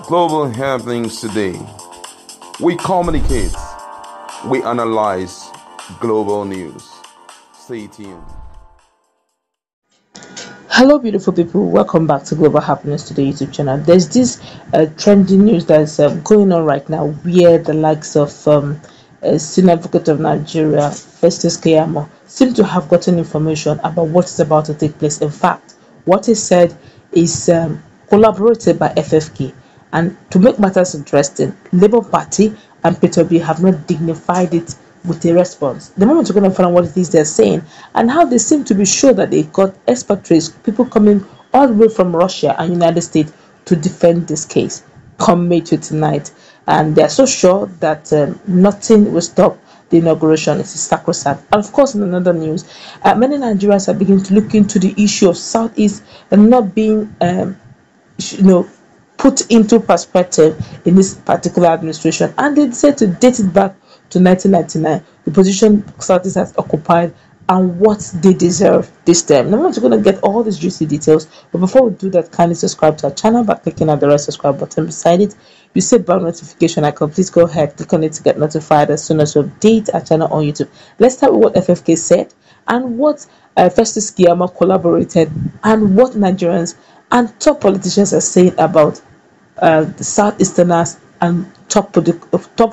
Global happenings today. We communicate, we analyze global news. Stay tuned. Hello, beautiful people. Welcome back to Global Happiness Today YouTube channel. There's this trending news that's going on right now, where the likes of Senior Advocate of Nigeria, Festus Keyamo, seem to have gotten information about what is about to take place. In fact, what he said is collaborated by FFK. And to make matters interesting, Labour Party and PEPT have not dignified it with a response. The moment you're going to find out what it is they're saying and how they seem to be sure that they got expatriates, people coming all the way from Russia and United States to defend this case come May 29th. And they're so sure that nothing will stop the inauguration. It's sacrosanct. And of course, in another news, many Nigerians are beginning to look into the issue of Southeast and not being, put into perspective in this particular administration. And they decided to date it back to 1999, the position Southeast has occupied and what they deserve this time. Now, we're going to get all these juicy details, but before we do that, kindly subscribe to our channel by clicking on the red subscribe button beside it. You see bell notification icon, please go ahead, click on it to get notified as soon as we update our channel on YouTube. Let's start with what FFK said and what Festus Keyamo collaborated and what Nigerians and top politicians are saying about the Southeasterners and top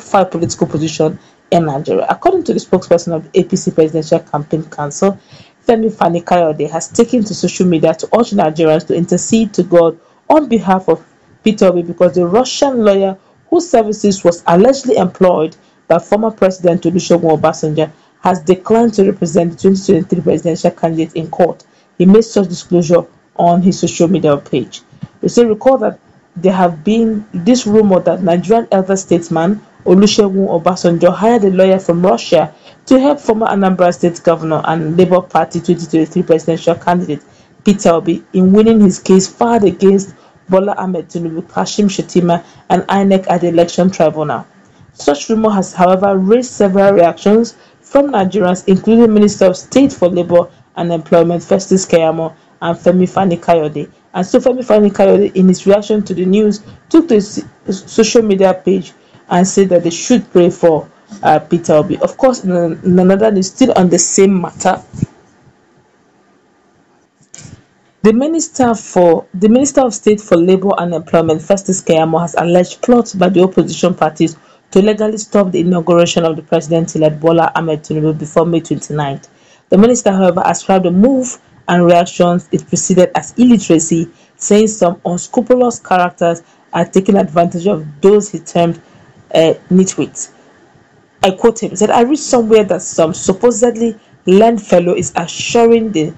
5 political position in Nigeria. According to the spokesperson of the APC Presidential Campaign Council, Femi Fani-Kayode has taken to social media to urge Nigerians to intercede to God on behalf of Peter Obi because the Russian lawyer whose services was allegedly employed by former President Olusegun Obasanjo has declined to represent the 2023 presidential candidate in court. He made such disclosure on his social media page. They say recall that there have been this rumor that Nigerian elder statesman Olusegun Obasanjo hired a lawyer from Russia to help former Anambra State Governor and Labour Party 2023 presidential candidate Peter Obi in winning his case filed against Bola Ahmed Tinubu, Kashim Shettima, and INEC at the election tribunal. Such rumor has, however, raised several reactions from Nigerians, including Minister of State for Labour and Employment Festus Keyamo and Femi Fani-Kayode. And so Femi Fani-Kayode, in his reaction to the news, took to his social media page and said that they should pray for Peter Obi. Of course, in another news, still on the same matter, the Minister of State for Labour and Employment, Festus Keyamo, has alleged plots by the opposition parties to legally stop the inauguration of the president-elect Bola Ahmed Tinubu before May 29th. The minister, however, ascribed the move and reactions it preceded as illiteracy, saying some unscrupulous characters are taking advantage of those he termed nitwits. I quote him, he said, I read somewhere that some supposedly learned fellow is assuring the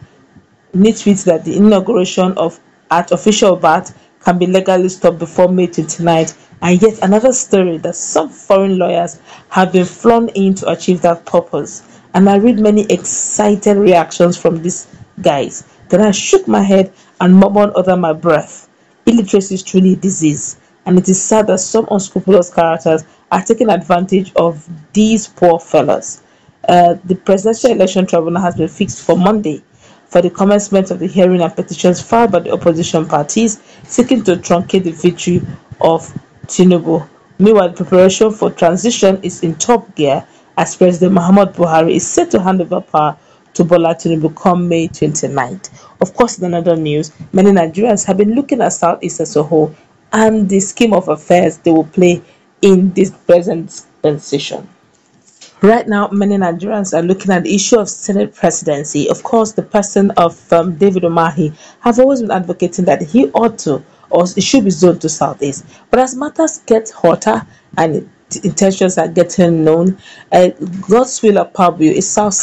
nitwits that the inauguration of artificial bat can be legally stopped before May 29th, and yet another story that some foreign lawyers have been flown in to achieve that purpose. And I read many excited reactions from these guys. Then I shook my head and murmured under my breath. Illiteracy is truly a disease, and it is sad that some unscrupulous characters are taking advantage of these poor fellas. The presidential election tribunal has been fixed for Monday for the commencement of the hearing and petitions filed by the opposition parties seeking to truncate the victory of Tinubu. Meanwhile, the preparation for transition is in top gear as President Muhammadu Buhari is set to hand over power to Bola Tinubu come May 29th. Of course, in another news, many Nigerians have been looking at Southeast as a whole and the scheme of affairs they will play in this present session. Right now, many Nigerians are looking at the issue of Senate presidency. Of course, the person of David Umahi have always been advocating that he ought to, or it should be zoned to Southeast. But as matters get hotter and intentions are getting known, Godswill Akpabio, a South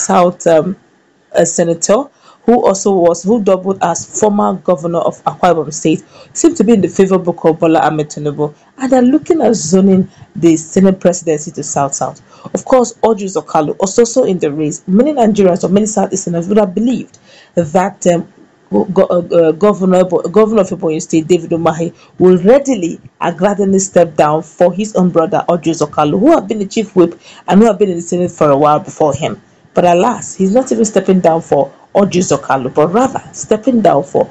senator who doubled as former governor of Akwa Ibom State, seemed to be in the favor book of Bola Ahmed Tinubu, and are looking at zoning the Senate presidency to South. Of course, Orji Okalu was also in the race. Many Nigerians or many Southeasterners would have believed that Governor of Ebonyi State, David Umahi, will readily and gladly step down for his own brother, Orji Okalu, who had been the chief whip and who had been in the Senate for a while before him. But alas, he's not even stepping down for Orji Okalu, but rather stepping down for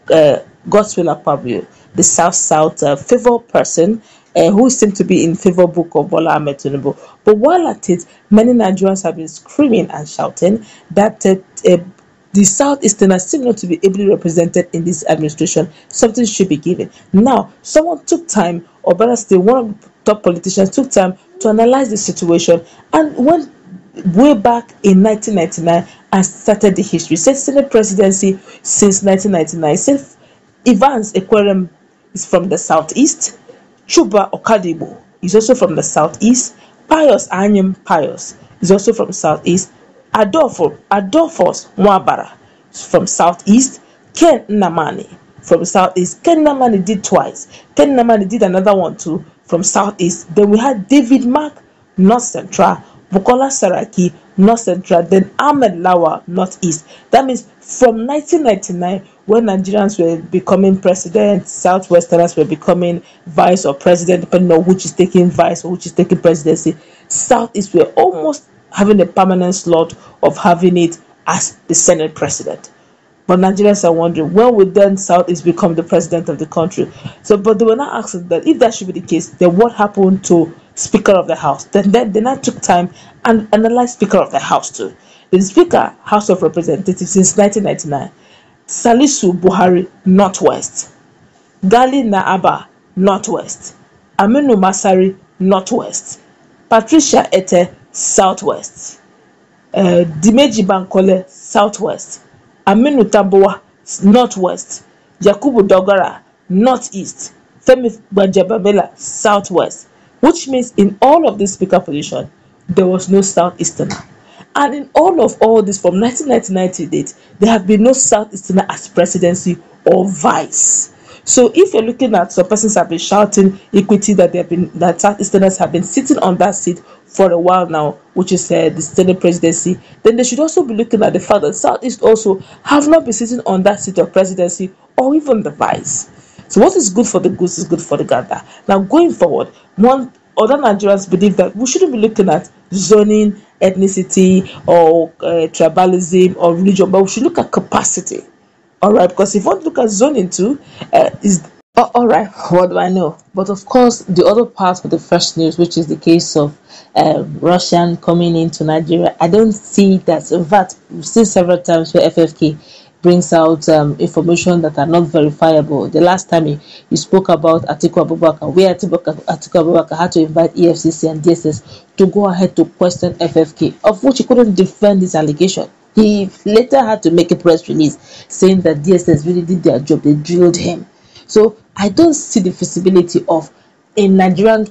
Godswill Akpabio. the South favor person who seemed to be in favor book of Bola Ahmed Tinubu. But while at it, many Nigerians have been screaming and shouting that the Southeasterners seem not to be ably represented in this administration. Something should be given. Now, someone took time, or better still, one of the top politicians took time to analyze the situation and went way back in 1999 and started the history. Said Senate presidency since 1999. Said Evans Ekwerem is from the Southeast. Chuba Okadibo is also from the Southeast. Pius Anyim Pius is also from Southeast. Adolphus Mwabara from Southeast. Ken Namani from Southeast. Ken Namani did twice. Ken Namani did another one too from Southeast. Then we had David Mark, North Central. Bukola Saraki, North Central. Then Ahmed Lawa, Northeast. That means from 1999, when Nigerians were becoming president, Southwesterners were becoming vice or president, depending on which is taking vice or which is taking presidency, Southeast were almost having a permanent slot of having it as the Senate president. But Nigerians are wondering, when would then Southeast become the president of the country? So, but they were not asking that if that should be the case, then what happened to Speaker of the House? Then they now took time and analyzed Speaker of the House too. The Speaker, House of Representatives since 1999, Salisu Buhari, Northwest. Gali Naaba, Northwest. Aminu Masari, Northwest. Patricia Ete, Southwest. Dimeji Bankole, Southwest. Aminu Tambuwa, Northwest. Yakubu Dogara, Northeast. Femi Gbanjabamila, Southwest. Which means in all of this speaker position, there was no Southeasterner. And in all this from 1999 to date, there have been no Southeasterner as presidency or vice. So if you're looking at some persons have been shouting equity that Southeasterners have been sitting on that seat for a while now, which is the Senate presidency, then they should also be looking at the fact that Southeast also have not been sitting on that seat of presidency or even the vice. So what is good for the goose is good for the gander. Now going forward, other Nigerians believe that we shouldn't be looking at zoning, ethnicity, or tribalism or religion, but we should look at capacity. All right, because if you want to look at zoning too, all right. What do I know? But of course, the other part of the first news, which is the case of Russian coming into Nigeria, I don't see that. In fact, we've seen several times where FFK brings out information that are not verifiable. The last time he spoke about Atiku Abubakar, where Atiku Abubakar had to invite EFCC and DSS to go ahead to question FFK, of which he couldn't defend his allegation. He later had to make a press release saying that DSS really did their job, they drilled him. So I don't see the feasibility of a Nigerian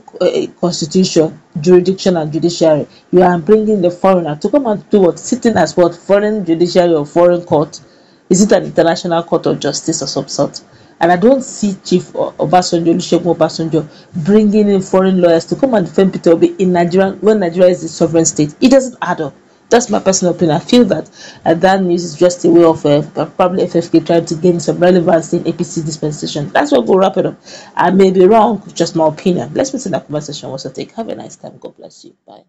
constitution, jurisdiction and judiciary. You are bringing the foreigner to come and do what? Sitting as what? Foreign judiciary or foreign court? Is it an international court of justice of some sort? And I don't see Chief Obasanjo, Olusegun Obasanjo, bringing in foreign lawyers to come and defend Peter Obi in Nigeria when Nigeria is a sovereign state. It doesn't add up. That's my personal opinion. I feel that that news is just a way of probably FFK trying to gain some relevance in APC dispensation. That's what we'll wrap it up. I may be wrong, just my opinion. Let's meet in that conversation. What's your take? Have a nice time. God bless you. Bye.